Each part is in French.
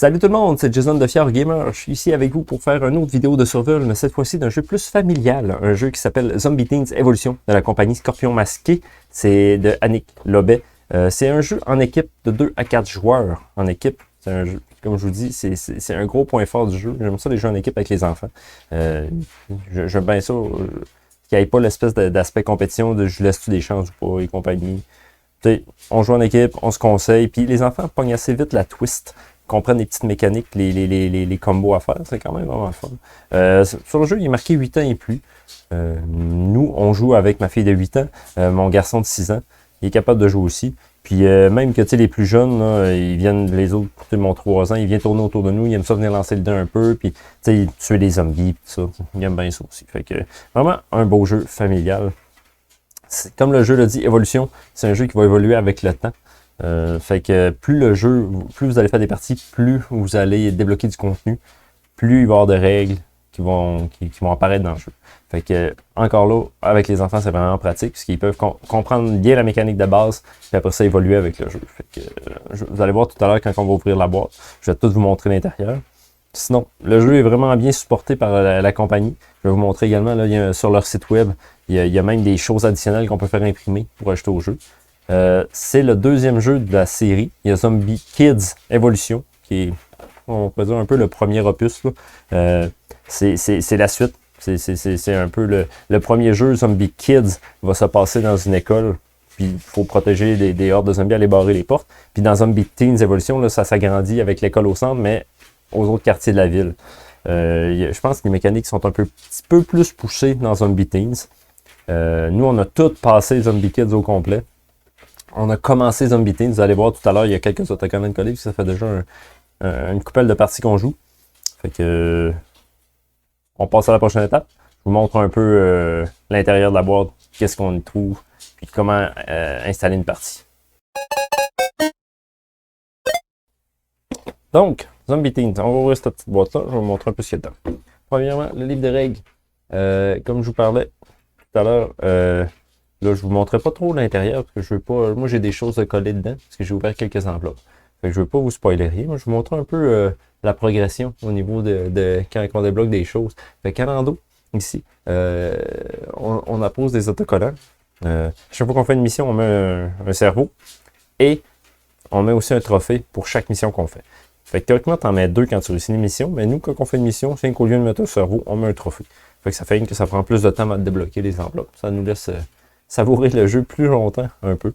Salut tout le monde, c'est Jason de Fier Gamer. Je suis ici avec vous pour faire une autre vidéo de survival, mais cette fois-ci d'un jeu plus familial. Un jeu qui s'appelle Zombie Teens Evolution de la compagnie Scorpion Masqué. C'est de Annick Lobet. C'est un jeu en équipe de 2 à 4 joueurs en équipe. C'est un jeu, comme je vous dis, c'est un gros point fort du jeu. J'aime ça les jeux en équipe avec les enfants. J'aime bien ça, qu'il n'y ait pas l'espèce d'aspect compétition de je laisse-tu des chances ou pas et compagnie. T'sais, on joue en équipe, on se conseille, puis les enfants pognent assez vite la twist, comprennent les petites mécaniques, les combos à faire, c'est quand même vraiment fun. Sur le jeu, il est marqué 8 ans et plus. Nous, on joue avec ma fille de 8 ans, mon garçon de 6 ans, il est capable de jouer aussi. Puis même que les plus jeunes, là, ils viennent, les autres, mon 3 ans, ils viennent tourner autour de nous, ils aiment ça venir lancer le dé un peu, puis tuer des zombies, pis ça, ils aiment bien ça aussi. Fait que vraiment un beau jeu familial. Comme le jeu le dit, évolution, c'est un jeu qui va évoluer avec le temps. Fait que plus vous allez faire des parties, plus vous allez débloquer du contenu, plus il va y avoir de règles qui vont apparaître dans le jeu. Fait que encore là, avec les enfants, c'est vraiment pratique, parce qu'ils peuvent comprendre bien la mécanique de base, puis après ça, évoluer avec le jeu. Fait que vous allez voir tout à l'heure quand on va ouvrir la boîte, je vais tout vous montrer l'intérieur. Sinon, le jeu est vraiment bien supporté par la compagnie. Je vais vous montrer également, là, sur leur site web, il y a même des choses additionnelles qu'on peut faire imprimer pour ajouter au jeu. C'est le deuxième jeu de la série. Il y a Zombie Kids Evolution, qui est, on peut dire, un peu le premier opus. C'est la suite. C'est un peu le premier jeu. Zombie Kids va se passer dans une école. Puis il faut protéger des hordes de zombies, aller barrer les portes. Puis dans Zombie Teens Evolution, là, ça s'agrandit avec l'école au centre, mais aux autres quartiers de la ville. Je pense que les mécaniques sont un petit peu plus poussées dans Zombie Teens. Nous, on a tout passé Zombie Kids au complet. On a commencé Zombie Teens. Vous allez voir tout à l'heure, il y a quelques autocollants collés, puis ça fait déjà une couple de parties qu'on joue. Fait que on passe à la prochaine étape. Je vous montre un peu l'intérieur de la boîte, qu'est-ce qu'on y trouve, puis comment installer une partie. Donc, Zombie Teens, on va ouvrir cette petite boîte-là, je vais vous montrer un peu ce qu'il y a dedans. Premièrement, le livre de règles. Comme je vous parlais tout à l'heure, là, je vous montrerai pas trop l'intérieur, parce que je veux pas. Moi, j'ai des choses à coller dedans, parce que j'ai ouvert quelques enveloppes. Fait que je veux pas vous spoiler rien. Moi, je vous montre un peu la progression au niveau de quand on débloque des choses. Fait qu'à l'endos, ici, on appose des autocollants. Chaque fois qu'on fait une mission, on met un cerveau. Et on met aussi un trophée pour chaque mission qu'on fait. Fait que théoriquement, tu en mets 2 quand tu réussis une mission, mais nous, quand on fait une mission, c'est qu'au lieu de mettre un cerveau, on met un trophée. Fait que ça fait que ça prend plus de temps à débloquer les enveloppes. Ça nous laisse savourer le jeu plus longtemps, un peu.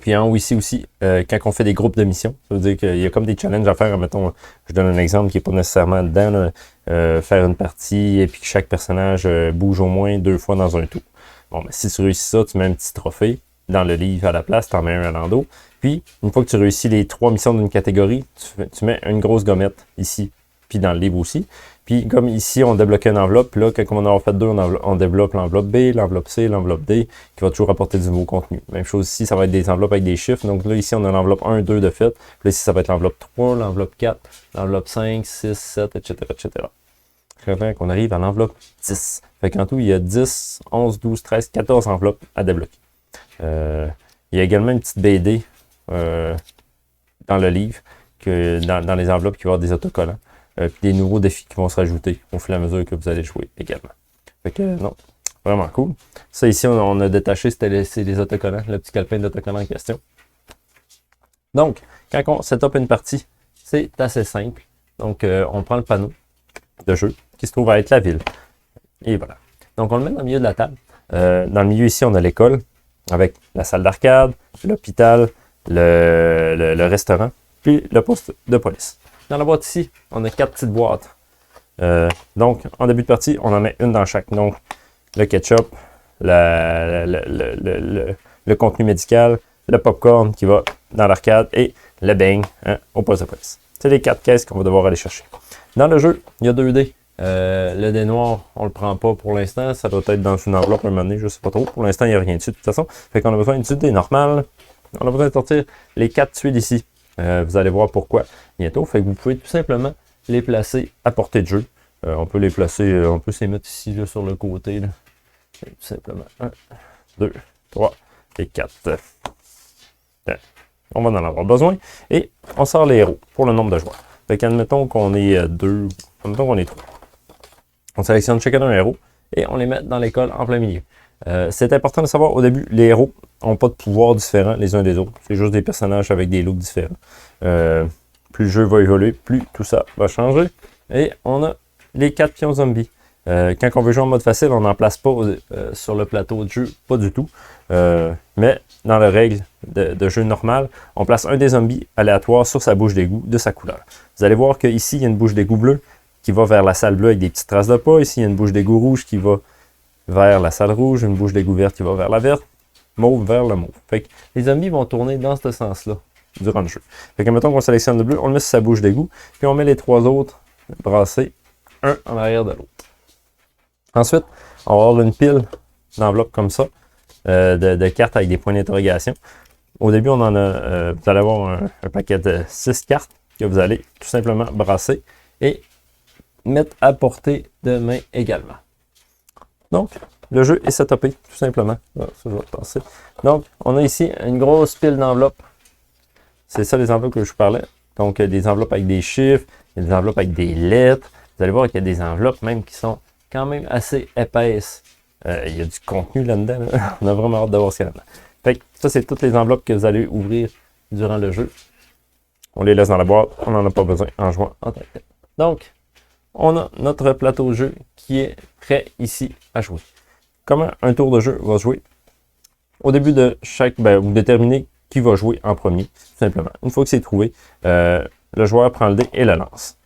Puis en haut ici aussi, quand on fait des groupes de missions, ça veut dire qu'il y a comme des challenges à faire. Mettons, je donne un exemple qui n'est pas nécessairement dedans, là, faire une partie et puis que chaque personnage bouge au moins 2 fois dans un tour. Bon, ben, si tu réussis ça, tu mets un petit trophée dans le livre à la place, tu en mets un à l'endos. Puis, une fois que tu réussis les 3 missions d'une catégorie, tu mets une grosse gommette ici, puis dans le livre aussi. Puis, comme ici, on débloquait une enveloppe, puis là, quand on en a fait 2, on développe l'enveloppe B, l'enveloppe C, l'enveloppe D, qui va toujours apporter du nouveau contenu. Même chose ici, ça va être des enveloppes avec des chiffres. Donc là, ici, on a l'enveloppe 1, 2 de fait. Puis là, ici, ça va être l'enveloppe 3, l'enveloppe 4, l'enveloppe 5, 6, 7, etc., etc. Fait qu'on arrive à l'enveloppe 10. Fait qu'en tout, il y a 10, 11, 12, 13, 14 enveloppes à débloquer. Il y a également une petite BD dans le livre, que dans les enveloppes, qui va y avoir des autocollants. Puis des nouveaux défis qui vont se rajouter au fur et à mesure que vous allez jouer également. Fait que non, vraiment cool. Ça ici, on a détaché, c'est les autocollants, le petit calepin d'autocollants en question. Donc, quand on set up une partie, c'est assez simple. Donc, on prend le panneau de jeu qui se trouve à être la ville. Et voilà. Donc, on le met dans le milieu de la table. Dans le milieu ici, on a l'école avec la salle d'arcade, l'hôpital, le restaurant, puis le poste de police. Dans la boîte ici, on a 4 petites boîtes. Donc, en début de partie, on en met une dans chaque. Donc, le ketchup, le contenu médical, le popcorn qui va dans l'arcade et le bang au poste de police. C'est les 4 caisses qu'on va devoir aller chercher. Dans le jeu, il y a 2 dés. Le dé noir, on le prend pas pour l'instant. Ça doit être dans une enveloppe à un moment donné, je sais pas trop. Pour l'instant, il n'y a rien dessus de toute façon. Fait qu'on a besoin d'une dé normale. On a besoin de sortir les 4 tuiles ici. Vous allez voir pourquoi bientôt. Fait que vous pouvez tout simplement les placer à portée de jeu. On peut les placer, on peut les mettre ici là, sur le côté. Là. Tout simplement. 1, 2, 3 et 4. on va en avoir besoin. Et on sort les héros pour le nombre de joueurs. Fait qu'admettons qu'on est 2, admettons qu'on est 3. On sélectionne chacun un héros et on les met dans l'école en plein milieu. C'est important de savoir au début, les héros n'ont pas de pouvoirs différents les uns des autres. C'est juste des personnages avec des looks différents. Plus le jeu va évoluer, plus tout ça va changer. Et on a les 4 pions zombies. Quand on veut jouer en mode facile, on n'en place pas sur le plateau de jeu, pas du tout. Mais dans les règles de jeu normal, on place un des zombies aléatoires sur sa bouche d'égout de sa couleur. Vous allez voir qu'ici, il y a une bouche d'égout bleue qui va vers la salle bleue avec des petites traces de pas. Ici, il y a une bouche d'égout rouge qui va vers la salle rouge, une bouche d'égout verte qui va vers la verte, mauve vers le mauve. Fait que les zombies vont tourner dans ce sens-là durant le jeu. Fait que mettons qu'on sélectionne le bleu, on le met sur sa bouche d'égout, puis on met les 3 autres brassés, un en arrière de l'autre. Ensuite, on va avoir une pile d'enveloppes comme ça, de cartes avec des points d'interrogation. Au début, on en a, vous allez avoir un paquet de 6 cartes que vous allez tout simplement brasser et mettre à portée de main également. Donc, le jeu est setupé, tout simplement. Ah, ça, je vais passer. Donc, on a ici une grosse pile d'enveloppes. C'est ça les enveloppes que je vous parlais. Donc, des enveloppes avec des chiffres, il y a des enveloppes avec des lettres. Vous allez voir qu'il y a des enveloppes même qui sont quand même assez épaisses. Il y a du contenu là-dedans. Là. On a vraiment hâte de voir ce qu'il y a là-dedans. Fait que ça, c'est toutes les enveloppes que vous allez ouvrir durant le jeu. On les laisse dans la boîte. On n'en a pas besoin en jouant en tant que tel. Donc, on a notre plateau de jeu qui est prêt ici à jouer. Comment un tour de jeu va se jouer? Au début de chaque, vous déterminez qui va jouer en premier, tout simplement. Une fois que c'est trouvé, le joueur prend le dé et le lance.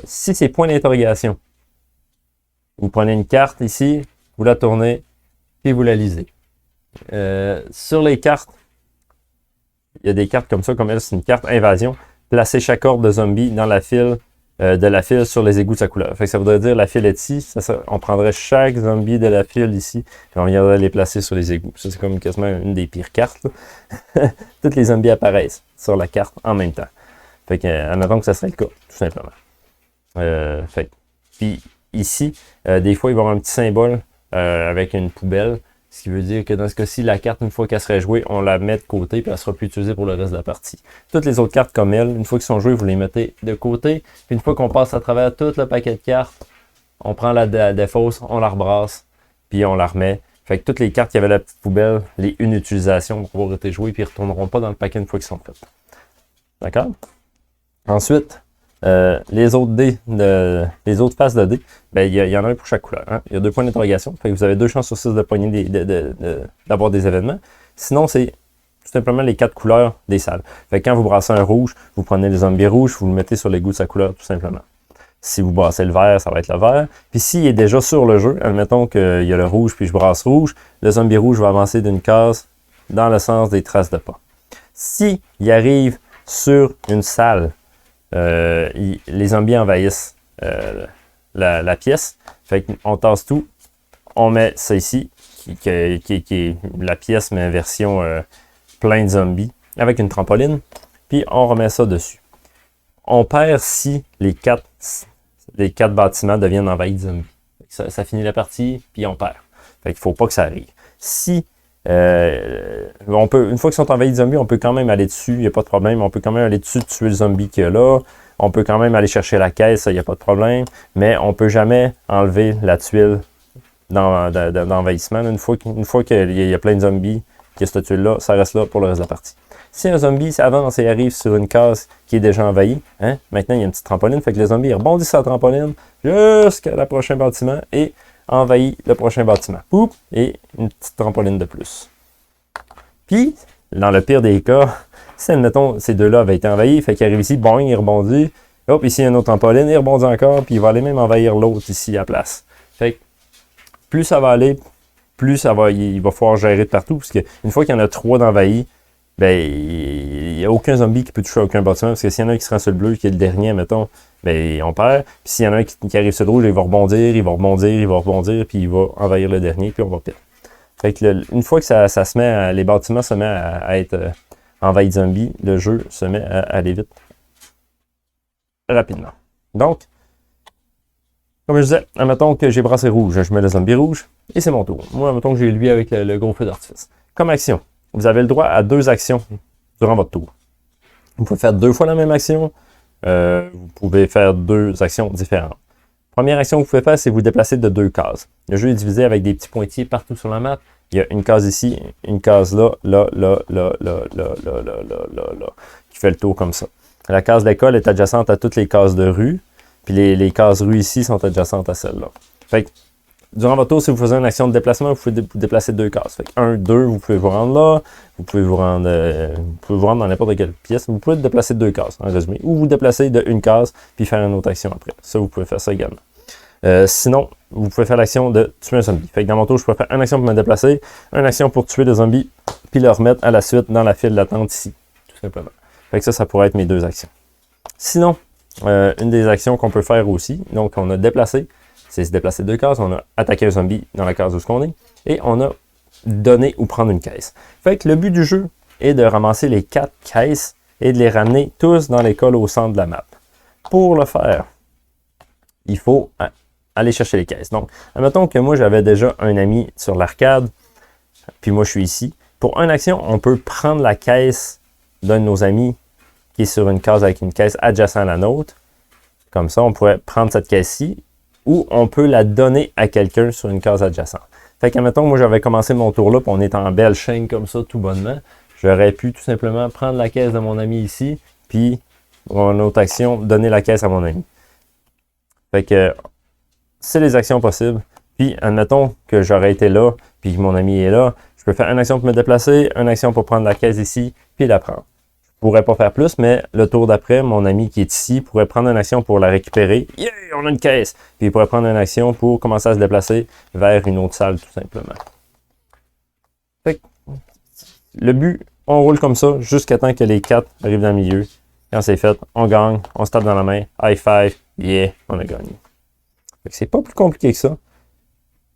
Si c'est point d'interrogation, vous prenez une carte ici, vous la tournez, puis vous la lisez. Sur les cartes, il y a des cartes comme ça, comme elle, c'est une carte invasion. Placez chaque ordre de zombie dans la file de la file sur les égouts de sa couleur. Fait que ça voudrait dire la file est ici, on prendrait chaque zombie de la file ici, et on viendrait les placer sur les égouts. Ça, c'est comme quasiment une des pires cartes. Toutes les zombies apparaissent sur la carte en même temps. Fait que, admettons que ça serait le cas, tout simplement. Puis ici, des fois, il va y avoir un petit symbole avec une poubelle, ce qui veut dire que dans ce cas-ci, la carte, une fois qu'elle serait jouée, on la met de côté, puis elle sera plus utilisée pour le reste de la partie. Toutes les autres cartes comme elle, une fois qu'ils sont jouées, vous les mettez de côté. Puis une fois qu'on passe à travers tout le paquet de cartes, on prend la défausse, on la rebrasse, puis on la remet. Fait que toutes les cartes qui avaient la petite poubelle, les une utilisation vont pouvoir être jouées, puis ils ne retourneront pas dans le paquet une fois qu'ils sont faites. D'accord? Ensuite, les autres dés, les autres faces de dés, il y en a un pour chaque couleur. Hein? Il y a 2 points d'interrogation. Fait que vous avez 2 chances sur 6 de pogner d'avoir des événements. Sinon, c'est tout simplement les 4 couleurs des salles. Fait que quand vous brassez un rouge, vous prenez le zombie rouge, vous le mettez sur l'égout de sa couleur, tout simplement. Si vous brassez le vert, ça va être le vert. Puis s'il est déjà sur le jeu, admettons qu'il y a le rouge, puis je brasse rouge, le zombie rouge va avancer d'une case dans le sens des traces de pas. S'il arrive sur une salle, les zombies envahissent la pièce. Fait qu'on tasse tout. On met ça ici, qui est la pièce, mais en version plein de zombies, avec une trampoline. Puis on remet ça dessus. On perd si les 4 bâtiments deviennent envahis de zombies. Ça finit la partie, puis on perd. Fait qu'il ne faut pas que ça arrive. Si une fois qu'ils sont envahis de zombies, on peut quand même aller dessus, il n'y a pas de problème. On peut quand même aller dessus, tuer le zombie qu'il y a là. On peut quand même aller chercher la caisse, il n'y a pas de problème. Mais on ne peut jamais enlever la tuile d'envahissement. Une fois qu'il y a plein de zombies, qu'il y a cette tuile-là, ça reste là pour le reste de la partie. Si un zombie avance et arrive sur une case qui est déjà envahie, hein, maintenant il y a une petite trampoline, fait que le zombie rebondit sur la trampoline jusqu'à le prochain bâtiment et envahit le prochain bâtiment. Poup, et une petite trampoline de plus. Puis, dans le pire des cas, si, admettons, ces deux-là avaient été envahis, fait qu'il arrive ici, bon, il rebondit, hop, ici, il y a une autre trampoline, il rebondit encore, puis il va aller même envahir l'autre ici à la place. Fait que, plus ça va aller, plus il va falloir gérer de partout, parce qu'une fois qu'il y en a 3 d'envahis, il n'y a aucun zombie qui peut toucher à aucun bâtiment, parce que s'il y en a un qui se rend sur le bleu, qui est le dernier, mettons, on perd. Puis s'il y en a un qui arrive sur le rouge, il va rebondir, puis il va envahir le dernier, puis on va perdre. Fait que une fois que les bâtiments se mettent à être envahis de zombies, le jeu se met à aller vite rapidement. Donc, comme je disais, admettons que j'ai brassé rouge, je mets le zombie rouge, et c'est mon tour. Moi, admettons que j'ai lui avec le gros feu d'artifice. Comme action, vous avez le droit à 2 actions durant votre tour. Vous pouvez faire 2 fois la même action. Vous pouvez faire 2 actions différentes. Première action que vous pouvez faire, c'est vous déplacer de 2 cases. Le jeu est divisé avec des petits pointillés partout sur la map. Il y a une case ici, une case là, qui fait le tour comme ça. La case d'école est adjacente à toutes les cases de rue, puis les cases rue ici sont adjacentes à celle-là. Fait que, durant votre tour, si vous faisiez une action de déplacement, vous pouvez vous déplacer 2 cases. Fait que 1, 2, vous pouvez vous rendre là, vous pouvez vous rendre dans n'importe quelle pièce. Vous pouvez déplacer 2 cases, en résumé. Ou vous déplacer de 1 case, puis faire une autre action après. Ça, vous pouvez faire ça également. Sinon, vous pouvez faire l'action de tuer un zombie. Fait que dans mon tour, je peux faire une action pour me déplacer, une action pour tuer des zombies, puis le remettre à la suite dans la file d'attente ici, tout simplement. Fait que ça pourrait être mes 2 actions. Sinon, une des actions qu'on peut faire aussi, donc on a déplacé, c'est se déplacer 2 cases, on a attaqué un zombie dans la case où on est, et on a donné ou prendre une caisse. Fait que le but du jeu est de ramasser les 4 caisses et de les ramener tous dans l'école au centre de la map. Pour le faire, il faut aller chercher les caisses. Donc, admettons que moi, j'avais déjà un ami sur l'arcade, puis moi, je suis ici. Pour une action, on peut prendre la caisse d'un de nos amis qui est sur une case avec une caisse adjacente à la nôtre. Comme ça, on pourrait prendre cette caisse-ci, ou on peut la donner à quelqu'un sur une case adjacente. Fait qu'admettons, moi, j'avais commencé mon tour là, puis on est en belle chaîne comme ça, tout bonnement. J'aurais pu tout simplement prendre la caisse de mon ami ici, puis, pour une autre action, donner la caisse à mon ami. Fait que c'est les actions possibles. Puis, admettons que j'aurais été là, puis que mon ami est là. Je peux faire une action pour me déplacer, une action pour prendre la caisse ici, puis la prendre. Je pourrais pas faire plus, mais le tour d'après, mon ami qui est ici pourrait prendre une action pour la récupérer. Yeah, on a une caisse! Puis il pourrait prendre une action pour commencer à se déplacer vers une autre salle, tout simplement. Fait que, le but, on roule comme ça jusqu'à temps que les 4 arrivent dans le milieu. Quand c'est fait, on gagne, on se tape dans la main, high five, yeah, on a gagné. C'est pas plus compliqué que ça.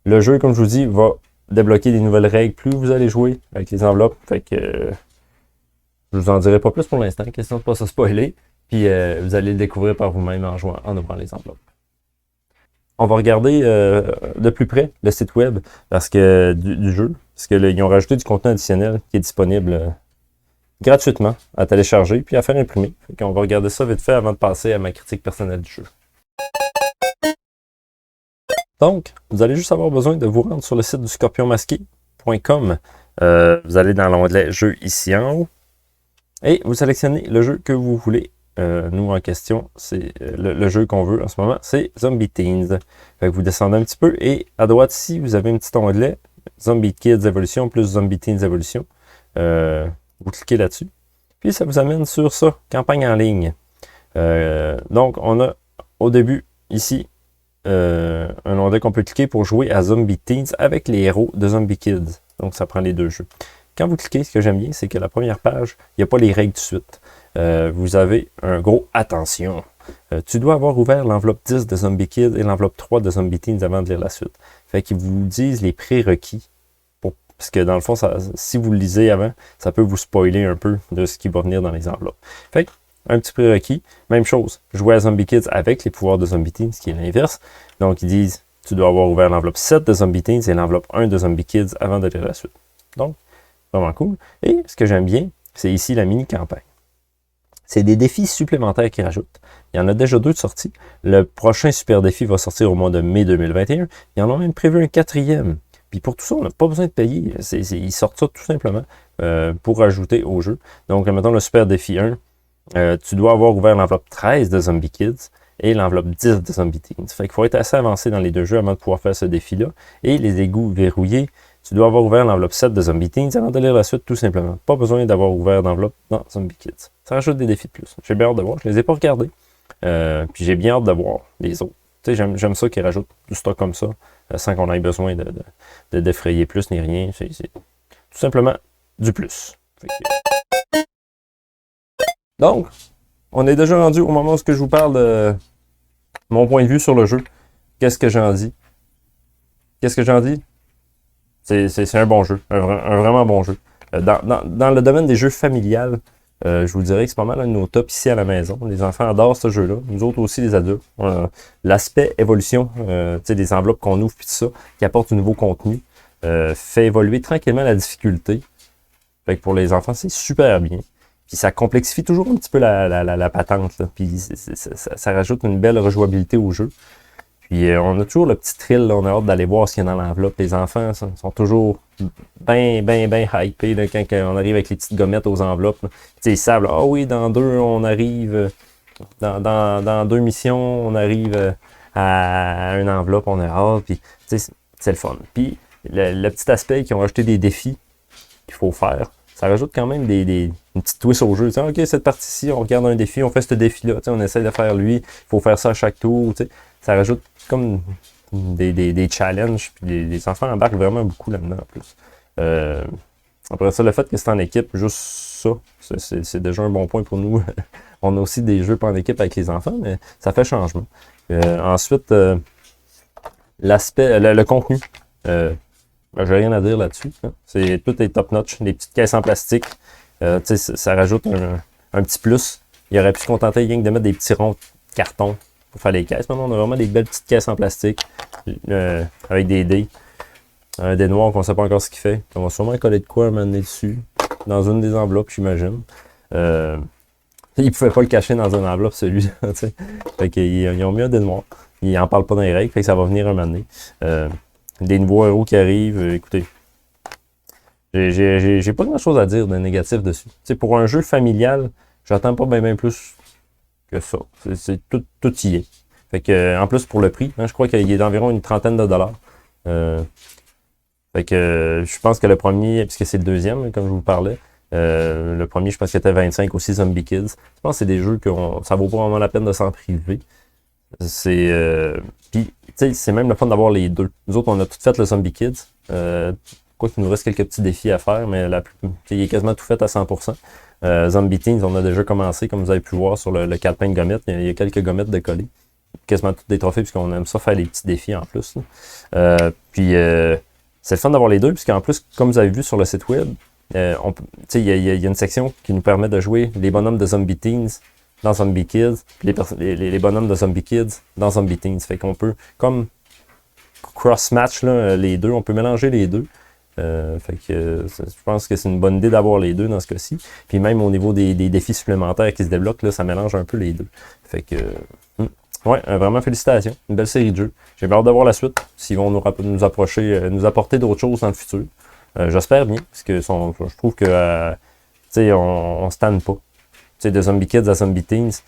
Le jeu, comme je vous dis, va débloquer des nouvelles règles plus vous allez jouer avec les enveloppes. Fait que je vous en dirai pas plus pour l'instant, question de pas se spoiler. Puis vous allez le découvrir par vous-même en jouant, en ouvrant les enveloppes. On va regarder de plus près le site web parce que du jeu, parce qu'ils ont rajouté du contenu additionnel qui est disponible gratuitement à télécharger puis à faire imprimer. Fait qu'on va regarder ça vite fait avant de passer à ma critique personnelle du jeu. Donc, vous allez juste avoir besoin de vous rendre sur le site du scorpionmasqué.com. Vous allez dans l'onglet Jeux ici en haut et vous sélectionnez le jeu que vous voulez. Nous, en question, c'est le jeu qu'on veut en ce moment, c'est Zombie Teens. Fait que vous descendez un petit peu et à droite ici, vous avez un petit onglet Zombie Kids Evolution plus Zombie Teens Evolution. Vous cliquez là-dessus. Puis ça vous amène sur ça, campagne en ligne. Donc, on a au début ici un onglet qu'on peut cliquer pour jouer à Zombie Teens avec les héros de Zombie Kids. Donc, ça prend les 2 jeux. Quand vous cliquez, ce que j'aime bien, c'est que la première page, il n'y a pas les règles tout de suite. Vous avez un gros « Attention ». Tu dois avoir ouvert l'enveloppe 10 de Zombie Kids et l'enveloppe 3 de Zombie Teens avant de lire la suite. Fait qu'ils vous disent les prérequis. Parce que dans le fond, si vous le lisez avant, ça peut vous spoiler un peu de ce qui va venir dans les enveloppes. Fait que, un petit prérequis, même chose, jouer à Zombie Kids avec les pouvoirs de Zombie Teens, ce qui est l'inverse. Donc, ils disent, tu dois avoir ouvert l'enveloppe 7 de Zombie Teens et l'enveloppe 1 de Zombie Kids avant de lire la suite. Donc, vraiment cool. Et ce que j'aime bien, c'est ici la mini-campagne. C'est des défis supplémentaires qu'ils rajoutent. Il y en a déjà 2 de sortis. Le prochain super défi va sortir au mois de mai 2021. Ils en ont même prévu un 4e. Puis pour tout ça, on n'a pas besoin de payer. Ils sortent ça tout simplement pour ajouter au jeu. Donc, mettons le super défi 1. Tu dois avoir ouvert l'enveloppe 13 de Zombie Kids et l'enveloppe 10 de Zombie Teens. Fait qu'il faut être assez avancé dans les 2 jeux avant de pouvoir faire ce défi-là. Et les égouts verrouillés, tu dois avoir ouvert l'enveloppe 7 de Zombie Teens avant de lire la suite, tout simplement. Pas besoin d'avoir ouvert d'enveloppe dans Zombie Kids. Ça rajoute des défis de plus. J'ai bien hâte de voir. Je les ai pas regardés. Puis j'ai bien hâte de voir les autres. Tu sais, j'aime ça qu'ils rajoutent du stock comme ça, sans qu'on ait besoin de défrayer plus ni rien. C'est tout simplement du plus. Donc, on est déjà rendu au moment où je vous parle de mon point de vue sur le jeu. Qu'est-ce que j'en dis? Qu'est-ce que j'en dis? C'est un bon jeu, un vraiment bon jeu. Dans le domaine des jeux familiales, je vous dirais que c'est pas mal un de nos tops ici à la maison. Les enfants adorent ce jeu-là. Nous autres aussi, les adultes. L'aspect évolution, des enveloppes qu'on ouvre, puis tout ça, qui apporte du nouveau contenu, fait évoluer tranquillement la difficulté. Fait que pour les enfants, c'est super bien. Puis ça complexifie toujours un petit peu la patente, là. Puis ça rajoute une belle rejouabilité au jeu. Puis on a toujours le petit thrill, là, on a hâte d'aller voir ce qu'il y a dans l'enveloppe. Les enfants sont toujours bien hypés là, quand on arrive avec les petites gommettes aux enveloppes. Ils savent, ah oui, dans 2, on arrive, dans 2 missions, on arrive à une enveloppe, on a hâte, puis c'est le fun. Puis le petit aspect qu'ils ont ajouté des défis qu'il faut faire, ça rajoute quand même une petite twist au jeu. OK, cette partie-ci, on regarde un défi, on fait ce défi-là, on essaie de faire lui, il faut faire ça à chaque tour. Ça rajoute comme des challenges, puis les enfants embarquent vraiment beaucoup là-dedans en plus. Après ça, le fait que c'est en équipe, juste ça, c'est déjà un bon point pour nous. On a aussi des jeux pas en équipe avec les enfants, mais ça fait changement. Ensuite, le contenu. J'ai rien à dire là-dessus. Hein. Tout est top-notch. Les petites caisses en plastique, ça rajoute un petit plus. Il aurait pu se contenter rien que de mettre des petits ronds de carton pour faire les caisses. Maintenant, on a vraiment des belles petites caisses en plastique avec des dés. Un dé noir qu'on ne sait pas encore ce qu'il fait. On va sûrement coller de quoi à un moment donné dessus. Dans une des enveloppes, j'imagine. Il ne pouvait pas le cacher dans une enveloppe, celui-là. Fait qu'ils ont mis un dé noir. Ils n'en parlent pas dans les règles, fait que ça va venir un moment donné. Des nouveaux héros qui arrivent, écoutez. J'ai pas grand chose à dire de négatif dessus. Pour un jeu familial, j'attends pas bien plus que ça. Tout y est. Fait que, en plus, pour le prix, hein, je crois qu'il est d'environ une trentaine de dollars. Fait que je pense que le premier, puisque c'est le deuxième, comme je vous parlais, le premier, je pense qu'il était 25 aussi, Zombie Kids. Je pense que c'est des jeux que ça vaut pas vraiment la peine de s'en priver. Puis, tu sais, c'est même le fun d'avoir les deux. Nous autres, on a tout fait le Zombie Kids. Quoi qu'il nous reste quelques petits défis à faire, mais il est quasiment tout fait à 100%. Zombie Teens, on a déjà commencé, comme vous avez pu voir sur le calepin de gommettes. Il y a quelques gommettes de coller. Quasiment toutes des trophées, puisqu'on aime ça faire les petits défis en plus. Puis, c'est le fun d'avoir les deux, puisqu'en plus, comme vous avez vu sur le site web, il y a une section qui nous permet de jouer les bonhommes de Zombie Teens dans Zombie Kids, puis les bonhommes de Zombie Kids dans Zombie Teens. Fait qu'on peut, comme cross-match, les deux, on peut mélanger les deux. Fait que je pense que c'est une bonne idée d'avoir les deux dans ce cas-ci. Puis même au niveau des défis supplémentaires qui se débloquent, là, ça mélange un peu les deux. Fait que, ouais, vraiment félicitations. Une belle série de jeux. J'ai hâte de voir la suite, s'ils vont nous apporter d'autres choses dans le futur. J'espère bien, parce que je trouve que, on se tanne pas. De Zombie Kids à Zombie Teens,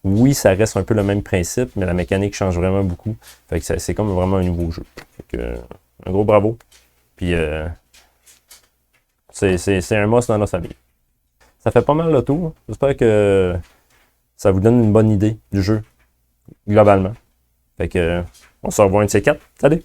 oui, ça reste un peu le même principe, mais la mécanique change vraiment beaucoup. Fait que c'est comme vraiment un nouveau jeu. Fait que, un gros bravo. Puis, c'est un must dans notre famille. Ça fait pas mal le tour. J'espère que ça vous donne une bonne idée du jeu, globalement. Fait que, on se revoit un de ces quatre. Salut!